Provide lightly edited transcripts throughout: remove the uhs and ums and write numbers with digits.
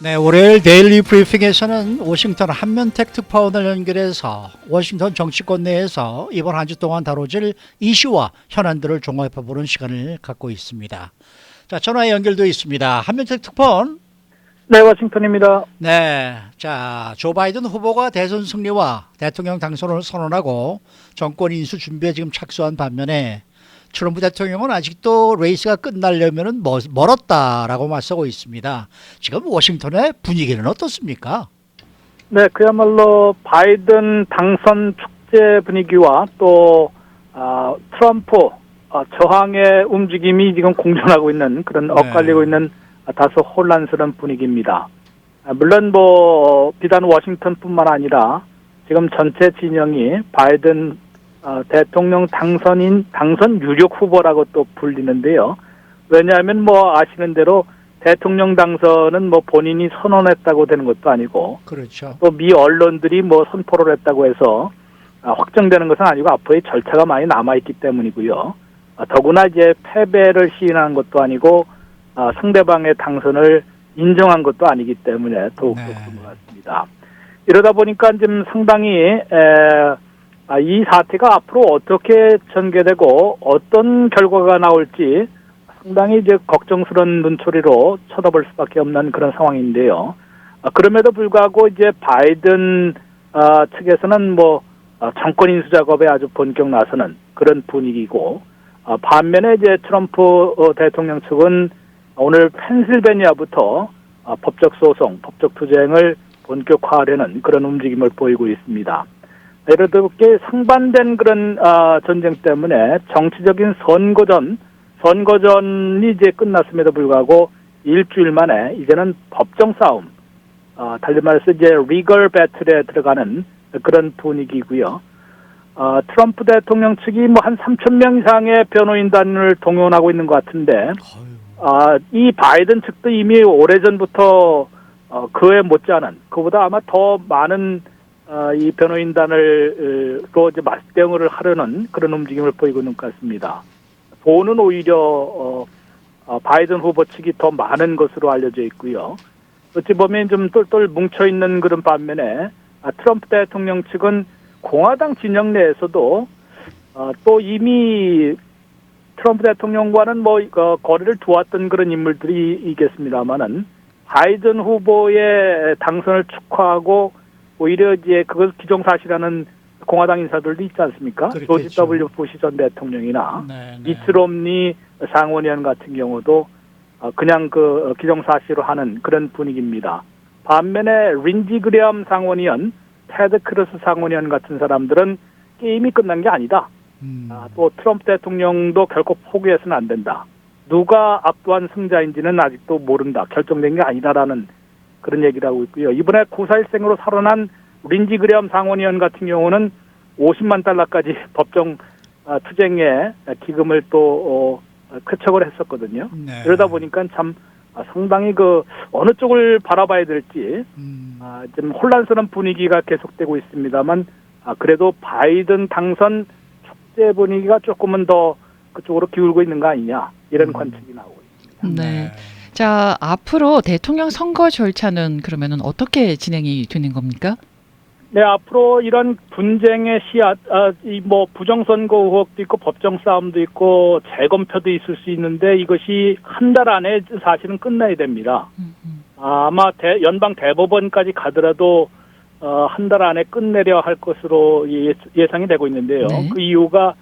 네, 월요일 데일리 브리핑에서는 워싱턴 한면택 특파원을 연결해서 워싱턴 정치권 내에서 이번 한 주 동안 다뤄질 이슈와 현안들을 종합해보는 시간을 갖고 있습니다. 자, 전화 연결되어 있습니다. 한면택 특파원. 네, 워싱턴입니다. 네, 자, 조 바이든 후보가 대선 승리와 대통령 당선을 선언하고 정권 인수 준비에 지금 착수한 반면에 트럼프 대통령은 아직도 레이스가 끝나려면 멀었다라고 맞서고 있습니다. 지금 워싱턴의 분위기는 어떻습니까? 네, 그야말로 바이든 당선 축제 분위기와 또 트럼프 저항의 움직임이 지금 공존하고 있는 그런 엇갈리고 있는 다소 혼란스러운 분위기입니다. 물론 비단 워싱턴뿐만 아니라 지금 전체 진영이 바이든 대통령 당선 유력 후보라고 또 불리는데요. 왜냐하면 아시는 대로 대통령 당선은 본인이 선언했다고 되는 것도 아니고, 그렇죠. 또 미 언론들이 선포를 했다고 해서 확정되는 것은 아니고 앞으로의 절차가 많이 남아있기 때문이고요. 더구나 이제 패배를 시인한 것도 아니고 상대방의 당선을 인정한 것도 아니기 때문에 더욱 더 그런 것 같습니다. 이러다 보니까 지금 상당히 이 사태가 앞으로 어떻게 전개되고 어떤 결과가 나올지 상당히 이제 걱정스러운 눈초리로 쳐다볼 수밖에 없는 그런 상황인데요. 그럼에도 불구하고 이제 바이든 측에서는 정권 인수 작업에 아주 본격 나서는 그런 분위기고, 반면에 이제 트럼프 대통령 측은 오늘 펜실베니아부터 법적 소송, 법적 투쟁을 본격화하려는 그런 움직임을 보이고 있습니다. 예를 들어 상반된 그런 전쟁 때문에 정치적인 선거전이 이제 끝났음에도 불구하고 일주일 만에 이제는 법정 싸움, 달리 말해서 이제 리걸 배틀에 들어가는 그런 분위기고요. 트럼프 대통령 측이 한 3,000명 이상의 변호인단을 동원하고 있는 것 같은데, 이 바이든 측도 이미 오래전부터 그에 못지않은, 그보다 아마 더 많은 이 변호인단으로 이제 맞대응을 하려는 그런 움직임을 보이고 있는 것 같습니다. 돈은 오히려 바이든 후보 측이 더 많은 것으로 알려져 있고요. 어찌 보면 좀 똘똘 뭉쳐있는 그런 반면에 트럼프 대통령 측은 공화당 진영 내에서도 또 이미 트럼프 대통령과는 거리를 두었던 그런 인물들이 있겠습니다만은 바이든 후보의 당선을 축하하고 오히려 이제 그걸 기정사실하는 공화당 인사들도 있지 않습니까? 그렇겠죠. 조지 W. 부시 전 대통령이나 네. 미트 롬니 상원의원 같은 경우도 그냥 기정사실로 하는 그런 분위기입니다. 반면에 린지 그레엄 상원의원, 테드 크루스 상원의원 같은 사람들은 게임이 끝난 게 아니다. 또 트럼프 대통령도 결코 포기해서는 안 된다. 누가 압도한 승자인지는 아직도 모른다. 결정된 게 아니다라는 그런 얘기를 하고 있고요. 이번에 9.4일생으로 살아난 린지 그레엄 상원의원 같은 경우는 50만 달러까지 법정 투쟁에 기금을 또 쾌척을 했었거든요. 네. 그러다 보니까 참 상당히 어느 쪽을 바라봐야 될지 좀 혼란스러운 분위기가 계속되고 있습니다만, 그래도 바이든 당선 축제 분위기가 조금은 더 그쪽으로 기울고 있는 거 아니냐, 이런 관측이 나오고 있습니다. 네. 자, 앞으로 대통령 선거 절차는 그러면은 어떻게 진행이 되는 겁니까? 네, 앞으로 이런 분쟁의 씨앗, 부정선거 의혹도 있고 법정 싸움도 있고 재검표도 있을 수 있는데 이것이 한 달 안에 사실은 끝나야 됩니다. 아마 연방 대법원까지 가더라도 한 달 안에 끝내려 할 것으로 예상이 되고 있는데요. 네. 그 이유가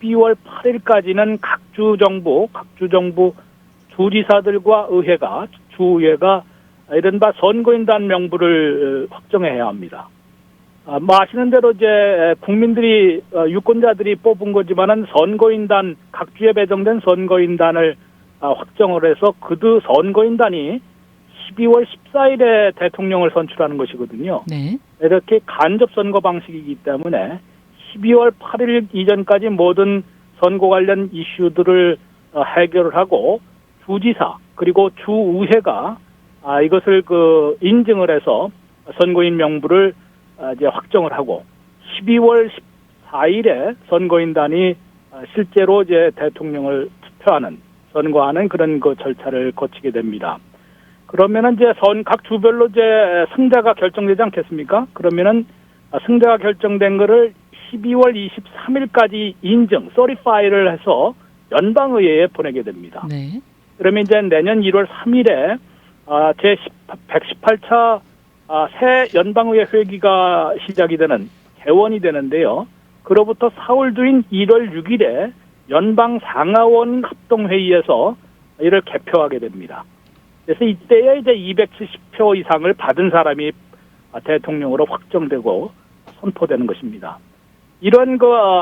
12월 8일까지는 각 주정부 주지사들과 주의회가 이른바 선거인단 명부를 확정해야 합니다. 아시는 대로 이제 국민들이 유권자들이 뽑은 거지만은 각 주에 배정된 선거인단을 확정을 해서 그 선거인단이 12월 14일에 대통령을 선출하는 것이거든요. 네. 이렇게 간접 선거 방식이기 때문에 12월 8일 이전까지 모든 선거 관련 이슈들을 해결을 하고 주지사 그리고 주의회가 이것을 인증을 해서 선거인 명부를 이제 확정을 하고 12월 14일에 선거인단이 실제로 이제 대통령을 선거하는 그런 절차를 거치게 됩니다. 그러면은 이제 각 주별로 이제 승자가 결정되지 않겠습니까? 그러면은 승자가 결정된 거를 12월 23일까지 인증, 서리파이를 해서 연방의회에 보내게 됩니다. 네. 그러면 이제 내년 1월 3일에 제 118차 새 연방의회 회기가 시작이 되는 개원이 되는데요. 그로부터 사흘 뒤인 1월 6일에 연방 상하원 합동회의에서 이를 개표하게 됩니다. 그래서 이때에 이제 270표 이상을 받은 사람이 대통령으로 확정되고 선포되는 것입니다. 이런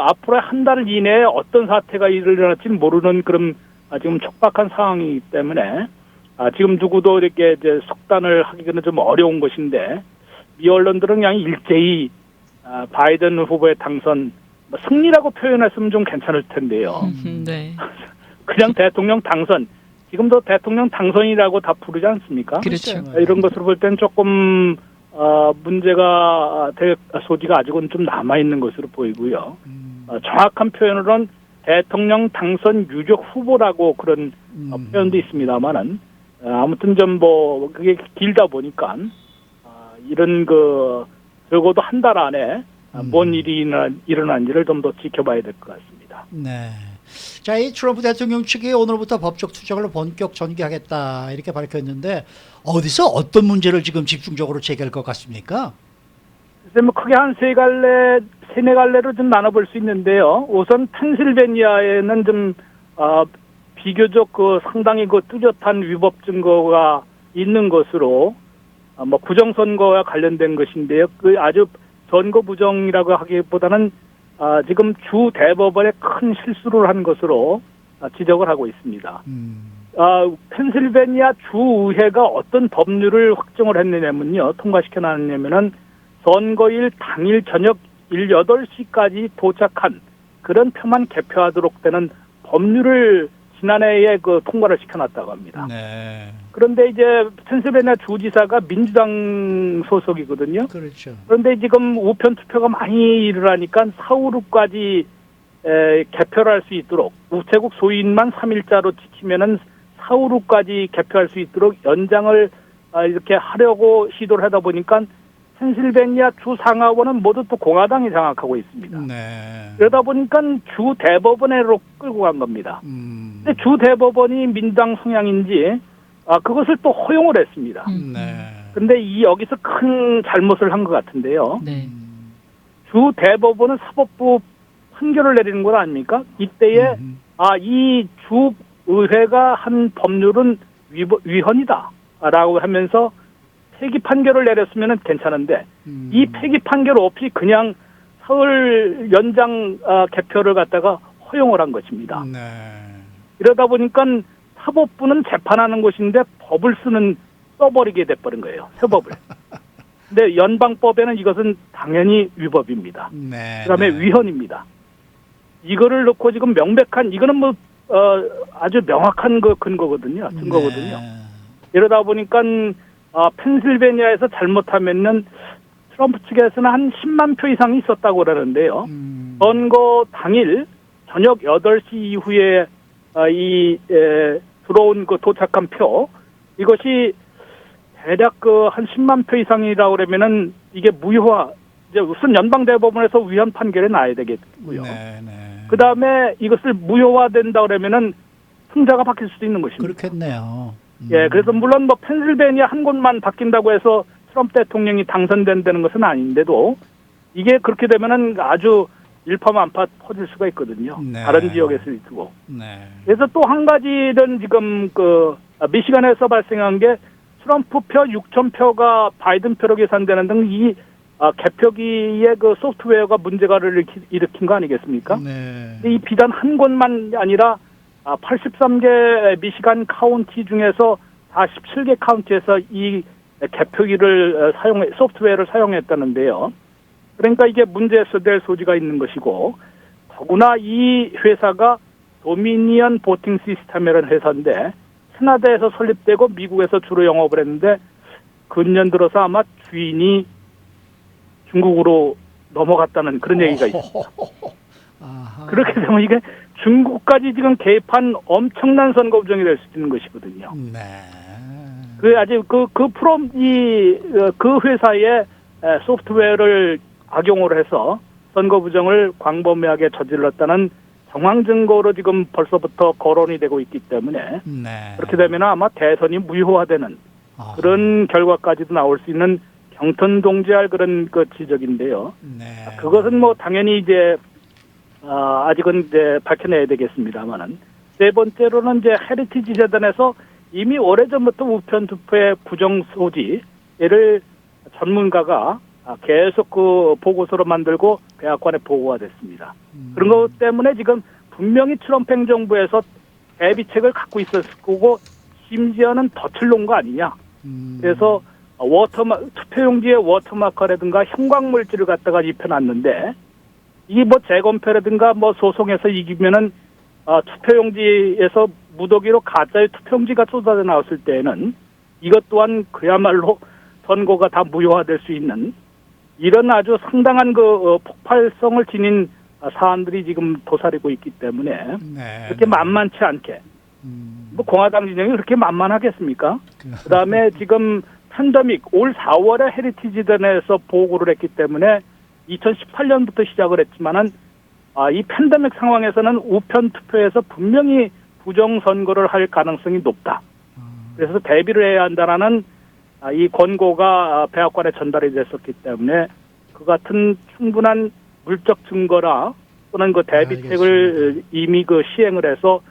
앞으로 한 달 이내에 어떤 사태가 일어날지는 모르는 그런 지금 촉박한 상황이기 때문에 지금 누구도 이렇게 이제 속단을 하기는 좀 어려운 것인데 미 언론들은 그냥 일제히 바이든 후보의 당선 승리라고 표현했으면 좀 괜찮을 텐데요. 네. 그냥 대통령 당선, 지금도 대통령 당선이라고 다 부르지 않습니까? 그렇죠. 이런 것으로 볼 때는 조금 문제가 될 소지가 아직은 좀 남아있는 것으로 보이고요. 정확한 표현으로는 대통령 당선 유력 후보라고 그런 표현도 있습니다만은 아무튼 좀 그게 길다 보니까 이런 적어도 한 달 안에 뭔 일이 일어난지를 좀 더 지켜봐야 될 것 같습니다. 네. 자, 이 트럼프 대통령 측이 오늘부터 법적 투쟁을 본격 전개하겠다 이렇게 밝혔는데 어디서 어떤 문제를 지금 집중적으로 제기할 것 같습니까? 글쎄 크게 한 세네 갈래로 좀 나눠볼 수 있는데요. 우선 펜실베니아에는 좀 비교적 상당히 뚜렷한 위법 증거가 있는 것으로 부정선거와 관련된 것인데요. 아주 선거 부정이라고 하기보다는 지금 주 대법원에 큰 실수를 한 것으로 지적을 하고 있습니다. 펜실베니아 주의회가 어떤 법률을 확정을 했느냐면요. 통과시켜 놨냐면은 선거일 당일 저녁 8시까지 도착한 그런 표만 개표하도록 되는 법률을 지난해에 통과를 시켜놨다고 합니다. 네. 그런데 이제 펜실베니아 주지사가 민주당 소속이거든요. 그렇죠. 그런데 지금 우편 투표가 많이 일어나니까 사후루까지 개표를 할 수 있도록 우체국 소인만 3일자로 지키면은 사후루까지 개표할 수 있도록 연장을 이렇게 하려고 시도를 하다 보니까 펜실베니아 주 상하원은 모두 또 공화당이 장악하고 있습니다. 네. 그러다 보니까 주 대법원으로 끌고 간 겁니다. 근데 주 대법원이 민주당 성향인지 그것을 또 허용을 했습니다. 네. 근데 여기서 큰 잘못을 한 것 같은데요. 네. 주 대법원은 사법부 판결을 내리는 것 아닙니까? 이때에 이 주 의회가 한 법률은 위헌이다라고 하면서 폐기 판결을 내렸으면 괜찮은데 이 폐기 판결 없이 그냥 사흘 연장 개표를 갖다가 허용을 한 것입니다. 네. 이러다 보니까 사법부는 재판하는 곳인데 법을 써버리게 돼버린 거예요. 새법을. 근데 연방법에는 이것은 당연히 위법입니다. 네. 그다음에 네. 위헌입니다. 이거를 놓고 지금 명백한 이거는 아주 명확한 근거거든요. 증거거든요. 네. 이러다 보니까 펜실베니아에서 잘못하면은 트럼프 측에서는 한 10만 표 이상이 있었다고 그러는데요. 선거 당일 저녁 8시 이후에 들어온 도착한 표 이것이 대략 한 10만 표 이상이라고 그러면은 이게 무효화 이제 우선 연방대법원에서 위헌 판결이 나야 되겠고요. 네, 네. 그 다음에 이것을 무효화된다 그러면은 승자가 바뀔 수도 있는 것입니다. 그렇겠네요. 예, 그래서 물론 펜실베니아 한 곳만 바뀐다고 해서 트럼프 대통령이 당선된다는 것은 아닌데도 이게 그렇게 되면은 아주 일파만파 퍼질 수가 있거든요. 네. 다른 지역에서 있고. 네. 그래서 또 한 가지는 지금 미시간에서 발생한 게 트럼프 표 6천 표가 바이든 표로 계산되는 등 이 개표기의 소프트웨어가 문제가를 일으킨 거 아니겠습니까? 네. 이 비단 한 곳만 아니라 83개 미시간 카운티 중에서 47개 카운티에서 이 개표기를 소프트웨어를 사용했다는데요. 그러니까 이게 문제에서 될 소지가 있는 것이고, 더구나 이 회사가 도미니언 보팅 시스템이라는 회사인데 캐나다에서 설립되고 미국에서 주로 영업을 했는데 근년 들어서 아마 주인이 중국으로 넘어갔다는 그런 얘기가 있습니다. 아하. 그렇게 되면 이게 중국까지 지금 개입한 엄청난 선거 부정이 될 수 있는 것이거든요. 네. 그 아직 그 회사의 소프트웨어를 악용을 해서 선거 부정을 광범위하게 저질렀다는 정황 증거로 지금 벌써부터 거론이 되고 있기 때문에 네. 그렇게 되면 아마 대선이 무효화되는 아, 그런 결과까지도 나올 수 있는 경턴동지할 그런 그 지적인데요. 네. 그것은 뭐 당연히 이제 아직은 이제 밝혀내야 되겠습니다만은 세 번째로는 이제 헤리티지 재단에서 이미 오래전부터 우편 투표의 부정 소지를 전문가가 계속 그 보고서로 만들고 백악관에 보고가 됐습니다. 그런 것 때문에 지금 분명히 트럼프 행정부에서 대비책을 갖고 있었을 거고 심지어는 덫을 놓은 거 아니냐. 그래서 투표용지에 워터마커라든가 형광물질을 갖다가 입혀놨는데 이게 뭐 재검표라든가 뭐 소송에서 이기면은 투표용지에서 무더기로 가짜의 투표용지가 쏟아져 나왔을 때에는 이것 또한 그야말로 선거가 다 무효화될 수 있는 이런 아주 상당한 그 폭발성을 지닌 사안들이 지금 도사리고 있기 때문에 네. 그렇게 만만치 않게 뭐 공화당 진영이 그렇게 만만하겠습니까? 그다음에 지금 팬데믹 올 4월에 헤리티지단에서 보고를 했기 때문에 2018년부터 시작을 했지만은 이 팬데믹 상황에서는 우편 투표에서 분명히 부정 선거를 할 가능성이 높다. 그래서 대비를 해야 한다라는 이 권고가 백악관에 전달이 됐었기 때문에 그 같은 충분한 물적 증거나 또는 그 대비책을 이미 그 시행을 해서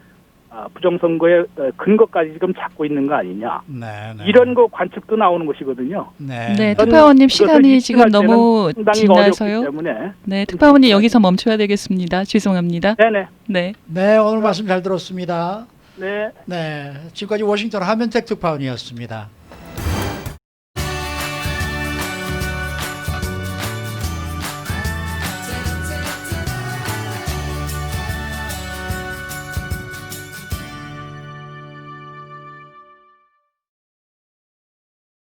부정선거의 근거까지 지금 잡고 있는 거 아니냐. 네, 네. 이런 거 관측도 나오는 것이거든요. 네. 네, 저는 특파원님 그것을 시간이 지금 입증할 때는 너무 상당히 어렵기 지나서요. 때문에. 네, 특파원님 여기서 멈춰야 되겠습니다. 죄송합니다. 네네. 네. 네, 오늘 말씀 잘 들었습니다. 네. 네, 지금까지 워싱턴 하면택 특파원이었습니다.